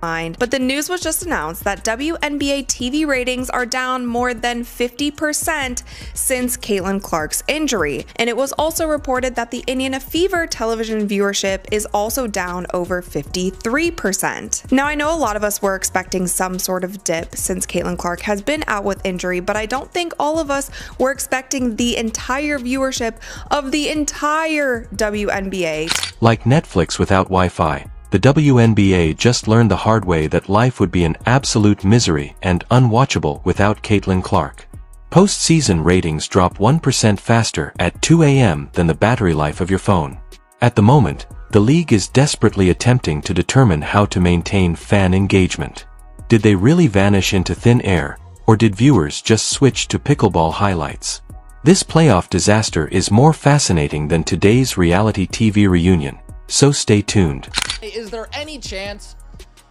mind, but the news was just announced that WNBA TV ratings are down more than 50% since Caitlin Clark's injury, and it was also reported that the Indiana Fever television viewership is also down over 53%. Now, I know a lot of us were expecting some sort of dip since Caitlin Clark has been out with injury, but I don't think all of us were expecting the entire viewership of the entire WNBA. Like Netflix without Wi-Fi, the WNBA just learned the hard way that life would be an absolute misery and unwatchable without Caitlin Clark. Post-season ratings drop 1% faster at 2 a.m. than the battery life of your phone. At the moment, the league is desperately attempting to determine how to maintain fan engagement. Did they really vanish into thin air, or did viewers just switch to pickleball highlights? This playoff disaster is more fascinating than today's reality TV reunion, so stay tuned. Is there any chance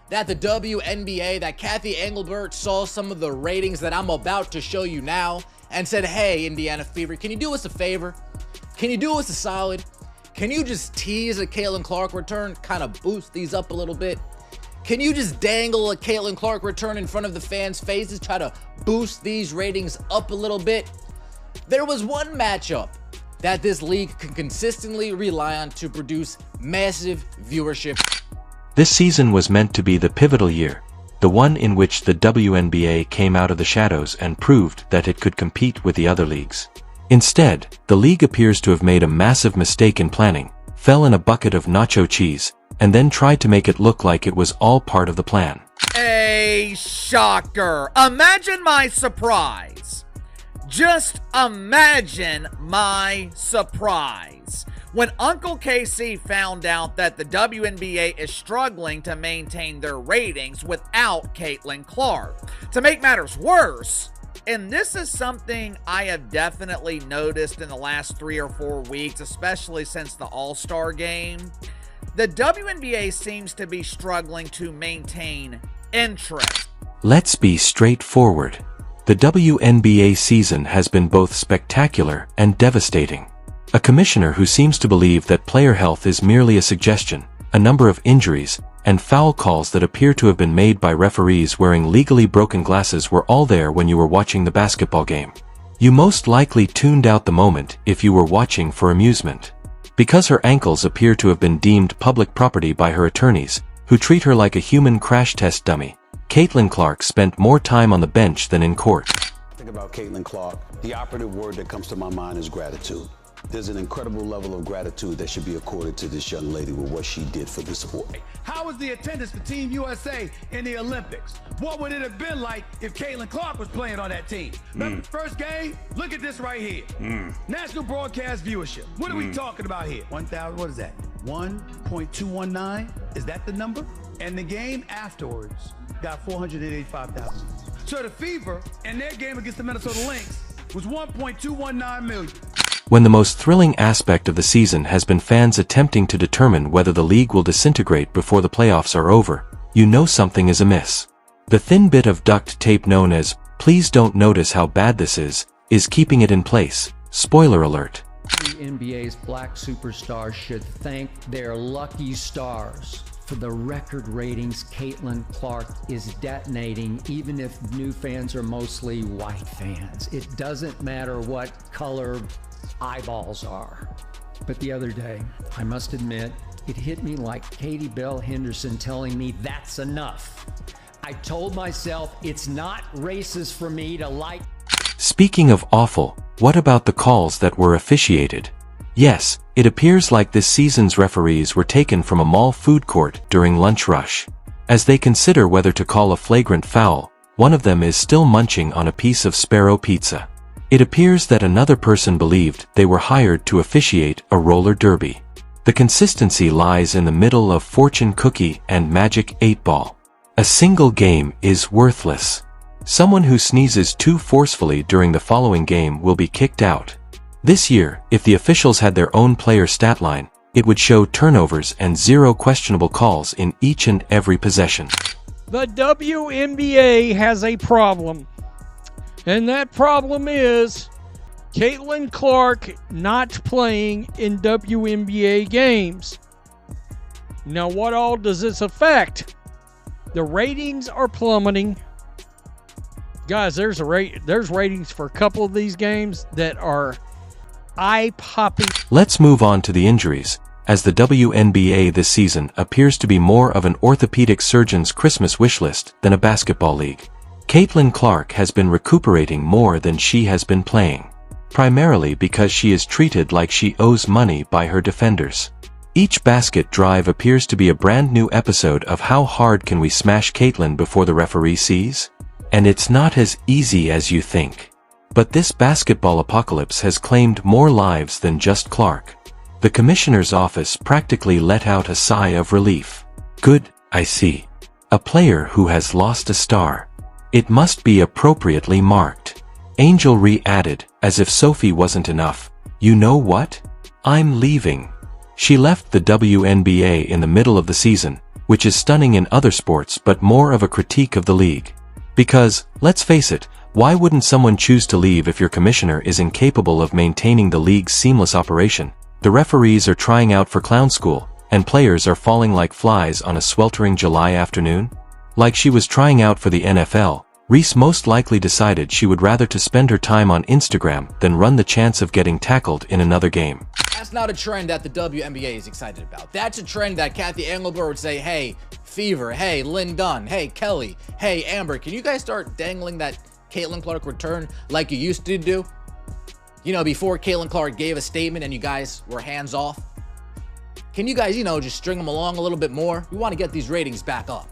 that the WNBA, that Kathy Engelbert saw some of the ratings that I'm about to show you now and said, hey, Indiana Fever, can you do us a favor? Can you do us a solid? Can you just tease a Caitlin Clark return, kind of boost these up a little bit? Can you just dangle a Caitlin Clark return in front of the fans' faces, try to boost these ratings up a little bit? There was one matchup that this league can consistently rely on to produce massive viewership. This season was meant to be the pivotal year, the one in which the WNBA came out of the shadows and proved that it could compete with the other leagues. Instead, the league appears to have made a massive mistake in planning, fell in a bucket of nacho cheese, and then tried to make it look like it was all part of the plan. A shocker. Imagine my surprise. Just imagine my surprise when Uncle Casey found out that the WNBA is struggling to maintain their ratings without Caitlin Clark. To make matters worse, and this is something I have definitely noticed in the last 3 or 4 weeks, especially since the All-Star game, the WNBA seems to be struggling to maintain interest. Let's be straightforward. The WNBA season has been both spectacular and devastating. A commissioner who seems to believe that player health is merely a suggestion, a number of injuries, and foul calls that appear to have been made by referees wearing legally broken glasses were all there when you were watching the basketball game. You most likely tuned out the moment if you were watching for amusement. Because her ankles appear to have been deemed public property by her attorneys, who treat her like a human crash test dummy, Caitlin Clark spent more time on the bench than in court. Think about Caitlin Clark. The operative word that comes to my mind is gratitude. There's an incredible level of gratitude that should be accorded to this young lady with what she did for the sport. How was the attendance for Team USA in the Olympics? What would it have been like if Caitlin Clark was playing on that team? Remember the first game? Look at this right here. National broadcast viewership. What are we talking about here? 1,000, what is that? 1.219? Is that the number? And the game afterwards got 485,000. So the Fever and their game against the Minnesota Lynx was 1.219 million. When the most thrilling aspect of the season has been fans attempting to determine whether the league will disintegrate before the playoffs are over, you know something is amiss. The thin bit of duct tape known as, "Please don't notice how bad this is keeping it in place." Spoiler alert. The NBA's black superstars should thank their lucky stars. For the record ratings Caitlin Clark is detonating, even if new fans are mostly white fans. It doesn't matter what color eyeballs are. But the other day, I must admit, it hit me like Katie Bell Henderson telling me that's enough. I told myself it's not racist for me to like. Speaking of awful, what about the calls that were officiated? Yes, it appears like this season's referees were taken from a mall food court during lunch rush. As they consider whether to call a flagrant foul, one of them is still munching on a piece of Sparrow pizza. It appears that another person believed they were hired to officiate a roller derby. The consistency lies in the middle of Fortune Cookie and Magic 8 Ball. A single game is worthless. Someone who sneezes too forcefully during the following game will be kicked out. This year, if the officials had their own player stat line, it would show turnovers and 0 questionable calls in each and every possession. The WNBA has a problem. And that problem is Caitlin Clark not playing in WNBA games. Now, what all does this affect? The ratings are plummeting. Guys, there's ratings for a couple of these games that are eye-popping. Let's move on to the injuries, as the WNBA this season appears to be more of an orthopedic surgeon's Christmas wish list than a basketball league. Caitlin Clark has been recuperating more than she has been playing, primarily because she is treated like she owes money by her defenders. Each basket drive appears to be a brand new episode of how hard can we smash Caitlin before the referee sees? And it's not as easy as you think. But this basketball apocalypse has claimed more lives than just Clark. The commissioner's office practically let out a sigh of relief. Good, I see. A player who has lost a star. It must be appropriately marked. Angel Ree added, as if Sophie wasn't enough. You know what? I'm leaving. She left the WNBA in the middle of the season, which is stunning in other sports but more of a critique of the league. Because, let's face it, why wouldn't someone choose to leave if your commissioner is incapable of maintaining the league's seamless operation? The referees are trying out for clown school, and players are falling like flies on a sweltering July afternoon? Like she was trying out for the NFL, Reese most likely decided she would rather to spend her time on Instagram than run the chance of getting tackled in another game. That's not a trend that the WNBA is excited about. That's a trend that Cathy Engelbert would say, hey, Fever, hey, Lynn Dunn, hey, Kelly, hey, Amber, can you guys start dangling that Caitlin Clark return like you used to do? You know, before Caitlin Clark gave a statement and you guys were hands off. Can you guys, just string them along a little bit more? We want to get these ratings back up.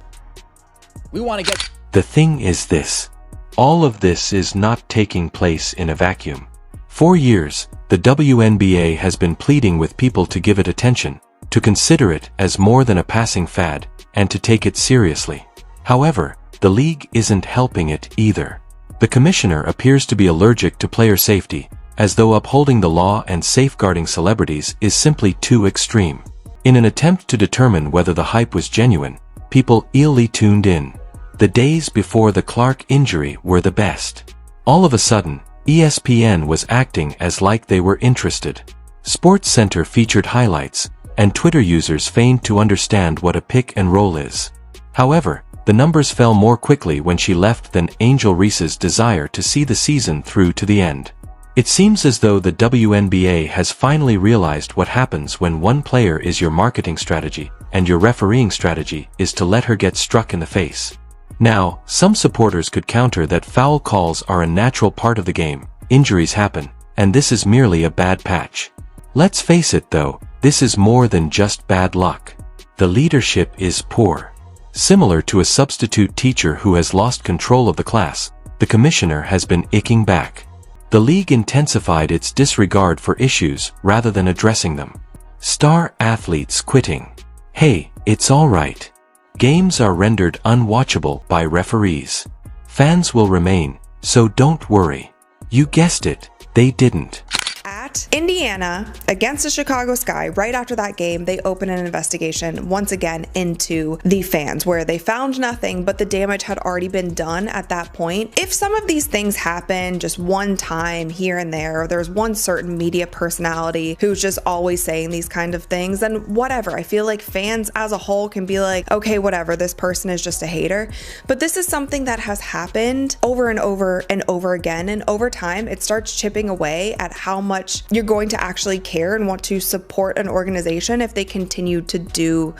We want to get... The thing is this. All of this is not taking place in a vacuum. For years, the WNBA has been pleading with people to give it attention, to consider it as more than a passing fad, and to take it seriously. However, the league isn't helping it either. The commissioner appears to be allergic to player safety, as though upholding the law and safeguarding celebrities is simply too extreme. In an attempt to determine whether the hype was genuine, people eagerly tuned in. The days before the Clark injury were the best. All of a sudden, ESPN was acting as like they were interested. SportsCenter featured highlights, and Twitter users feigned to understand what a pick and roll is. However, the numbers fell more quickly when she left than Angel Reese's desire to see the season through to the end. It seems as though the WNBA has finally realized what happens when one player is your marketing strategy, and your refereeing strategy is to let her get struck in the face. Now, some supporters could counter that foul calls are a natural part of the game, injuries happen, and this is merely a bad patch. Let's face it though, this is more than just bad luck. The leadership is poor. Similar to a substitute teacher who has lost control of the class, the commissioner has been icking back. The league intensified its disregard for issues rather than addressing them. Star athletes quitting. Hey, it's alright. Games are rendered unwatchable by referees. Fans will remain, so don't worry. You guessed it, they didn't. At Indiana against the Chicago Sky, right after that game, they opened an investigation once again into the fans, where they found nothing, but the damage had already been done at that point. If some of these things happen just one time here and there, or there's one certain media personality who's just always saying these kind of things, then whatever. I feel like fans as a whole can be like, okay, whatever, this person is just a hater. But this is something that has happened over and over and over again, and over time, it starts chipping away at how much you're going to actually care and want to support an organization if they continue to do.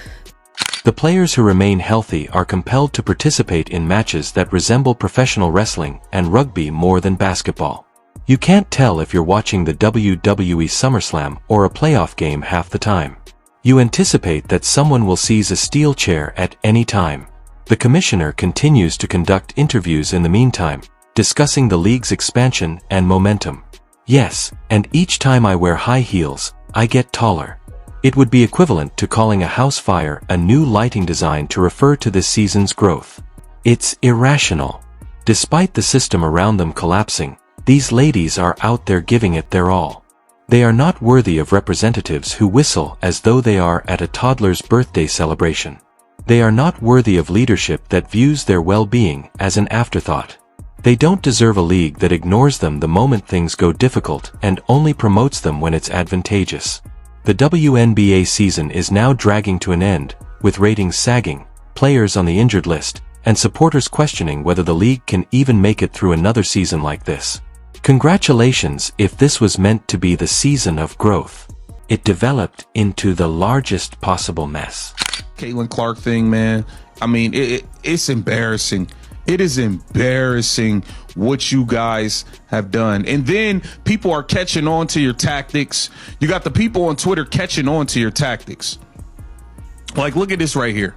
The players who remain healthy are compelled to participate in matches that resemble professional wrestling and rugby more than basketball. You can't tell if you're watching the WWE SummerSlam or a playoff game half the time. You anticipate that someone will seize a steel chair at any time. The commissioner continues to conduct interviews in the meantime, discussing the league's expansion and momentum. Yes, and each time I wear high heels, I get taller. It would be equivalent to calling a house fire a new lighting design to refer to this season's growth. It's irrational. Despite the system around them collapsing, these ladies are out there giving it their all. They are not worthy of representatives who whistle as though they are at a toddler's birthday celebration. They are not worthy of leadership that views their well-being as an afterthought. They don't deserve a league that ignores them the moment things go difficult and only promotes them when it's advantageous. The WNBA season is now dragging to an end, with ratings sagging, players on the injured list, and supporters questioning whether the league can even make it through another season like this. Congratulations if this was meant to be the season of growth. It developed into the largest possible mess. Caitlin Clark thing, man. I mean, it's embarrassing. It is embarrassing what you guys have done. And then people are catching on to your tactics. You got the people on Twitter catching on to your tactics. Like, look at this right here.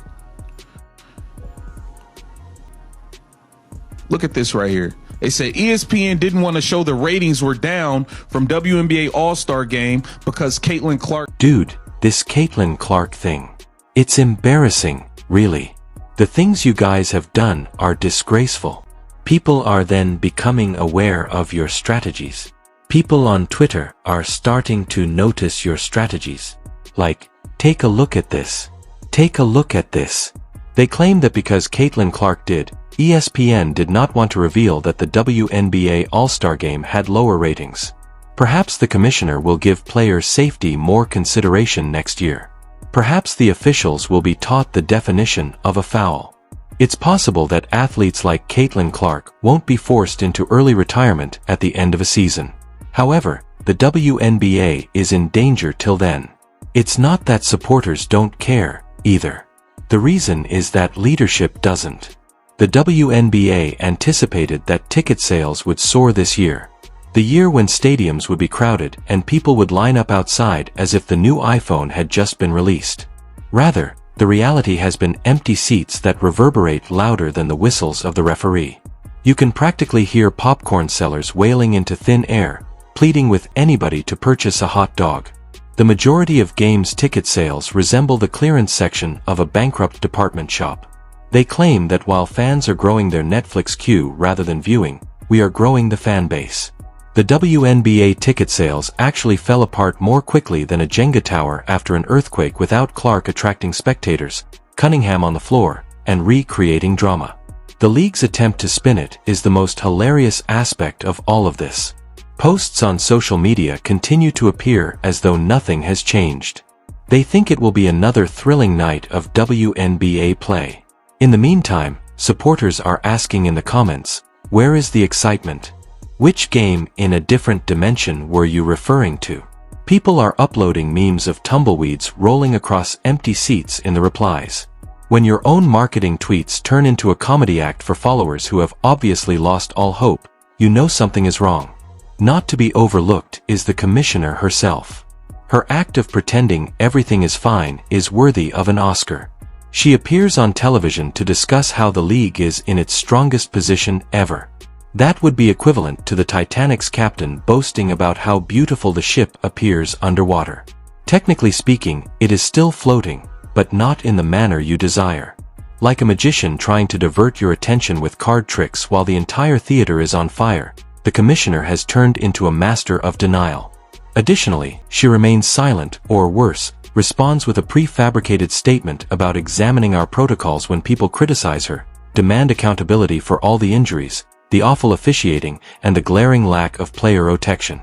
Look at this right here. They said ESPN didn't want to show the ratings were down from WNBA All-Star Game because Caitlin Clark. Dude, this Caitlin Clark thing. It's embarrassing, really. The things you guys have done are disgraceful. People are then becoming aware of your strategies. People on Twitter are starting to notice your strategies. Like, take a look at this. Take a look at this. They claim that because Caitlin Clark did, ESPN did not want to reveal that the WNBA All-Star Game had lower ratings. Perhaps the commissioner will give player safety more consideration next year. Perhaps the officials will be taught the definition of a foul. It's possible that athletes like Caitlin Clark won't be forced into early retirement at the end of a season. However, the WNBA is in danger till then. It's not that supporters don't care, either. The reason is that leadership doesn't. The WNBA anticipated that ticket sales would soar this year. The year when stadiums would be crowded and people would line up outside as if the new iPhone had just been released. Rather, the reality has been empty seats that reverberate louder than the whistles of the referee. You can practically hear popcorn sellers wailing into thin air, pleading with anybody to purchase a hot dog. The majority of games' ticket sales resemble the clearance section of a bankrupt department shop. They claim that while fans are growing their Netflix queue rather than viewing, we are growing the fan base. The WNBA ticket sales actually fell apart more quickly than a Jenga tower after an earthquake without Clark attracting spectators, Cunningham on the floor, and recreating drama. The league's attempt to spin it is the most hilarious aspect of all of this. Posts on social media continue to appear as though nothing has changed. They think it will be another thrilling night of WNBA play. In the meantime, supporters are asking in the comments, where is the excitement? Which game in a different dimension were you referring to? People are uploading memes of tumbleweeds rolling across empty seats in the replies. When your own marketing tweets turn into a comedy act for followers who have obviously lost all hope, you know something is wrong. Not to be overlooked is the commissioner herself. Her act of pretending everything is fine is worthy of an Oscar. She appears on television to discuss how the league is in its strongest position ever. That would be equivalent to the Titanic's captain boasting about how beautiful the ship appears underwater. Technically speaking, it is still floating, but not in the manner you desire. Like a magician trying to divert your attention with card tricks while the entire theater is on fire, the commissioner has turned into a master of denial. Additionally, she remains silent, or worse, responds with a prefabricated statement about examining our protocols when people criticize her, demand accountability for all the injuries, the awful officiating, and the glaring lack of player protection.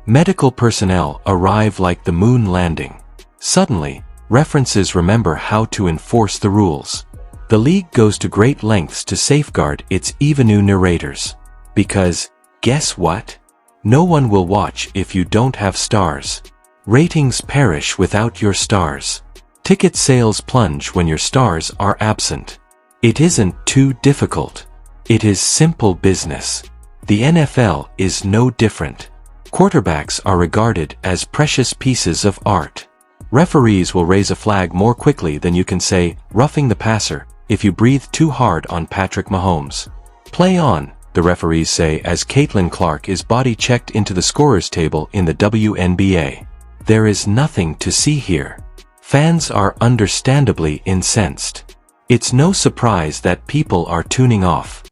Medical personnel arrive like the moon landing. Suddenly, references remember how to enforce the rules. The league goes to great lengths to safeguard its Evenu narrators. Because, guess what? No one will watch if you don't have stars. Ratings perish without your stars. Ticket sales plunge when your stars are absent. It isn't too difficult. It is simple business. The NFL is no different. Quarterbacks are regarded as precious pieces of art. Referees will raise a flag more quickly than you can say, roughing the passer, if you breathe too hard on Patrick Mahomes. Play on, the referees say as Caitlin Clark is body checked into the scorer's table in the WNBA. There is nothing to see here. Fans are understandably incensed. It's no surprise that people are tuning off.